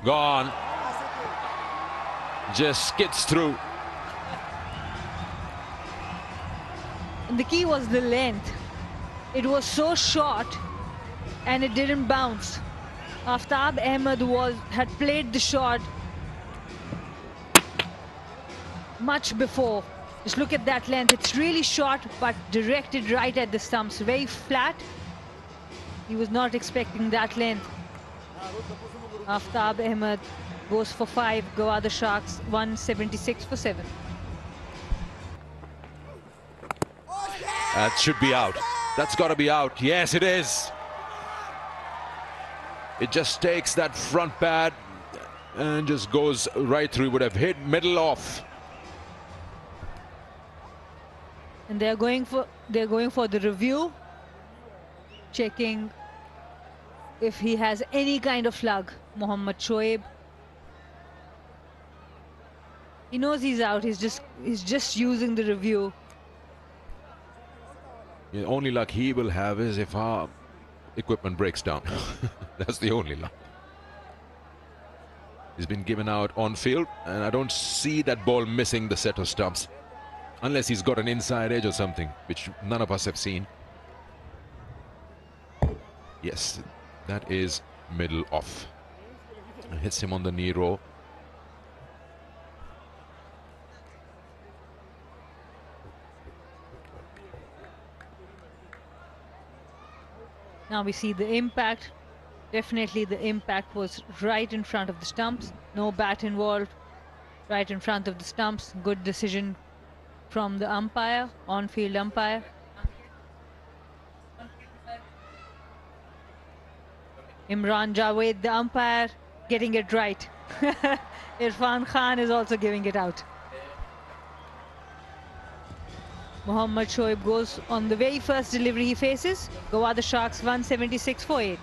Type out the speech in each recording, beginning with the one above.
Gone. Just skids through. And the key was the length. It was so short and it didn't bounce. Aftab Ahmed had played the shot much before. Just look at that length. It's really short but directed right at the stumps. Very flat. He was not expecting that length. Aftab Ahmed goes for 5. Gwadar Sharks 176 for 7. That should be out. That's got to be out. Yes, it is. It just takes that front pad and just goes right through. Would have hit middle off. And they're going for the review, checking if he has any kind of slug. Mohammad Shoaib. He knows he's out. He's just using the review. The only luck he will have is if our equipment breaks down. That's the only luck. He's been given out on field, and I don't see that ball missing the set of stumps. Unless he's got an inside edge or something, which none of us have seen. Yes, that is middle off. It hits him on the knee row. Now we see the impact. Definitely the impact was right in front of the stumps. No bat involved. Right in front of the stumps. Good decision from the umpire, on-field umpire. Imran Javed, the umpire, getting it right. Irfan Khan is also giving it out. Mohammad Shoaib goes on the very first delivery he faces. Gwadar Sharks 176 for 8.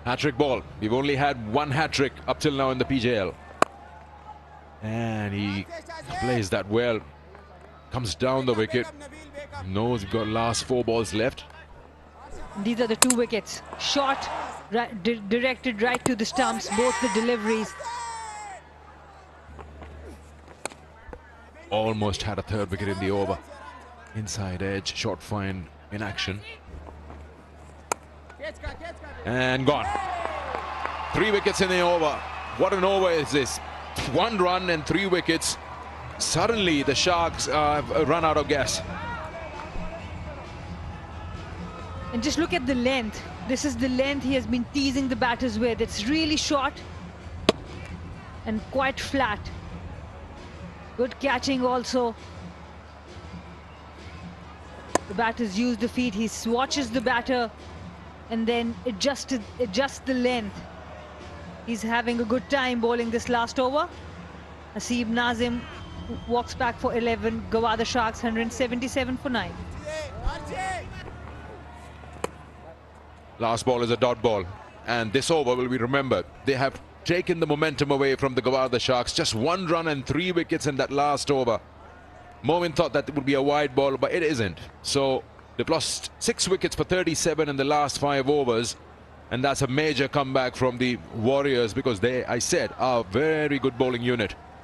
Hat-trick ball. We've only had one hat-trick up till now in the PJL. And he plays that well. Comes down the wicket. Knows we've got last 4 balls left. These are the 2 wickets. Shot, directed right to the stumps, both the deliveries. Almost had a 3rd wicket in the over. Inside edge, short fine in action. And gone. 3 wickets in the over. What an over is this? 1 run and 3 wickets. Suddenly the Sharks have run out of gas. And just look at the length. This is the length he has been teasing the batters with. It's really short and quite flat. Good catching also. The batters use the feet. He watches the batter and then adjusts the length. He's having a good time bowling this last over. Hasib Nazim walks back for 11. Gwadar Sharks 177 for 9. Last ball is a dot ball. And this over will be remembered. They have taken the momentum away from the Gwadar Sharks. Just 1 run and 3 wickets in that last over. Momin thought that it would be a wide ball, but it isn't. So they've lost 6 wickets for 37 in the last 5 overs. And that's a major comeback from the Warriors because they, I said, are a very good bowling unit.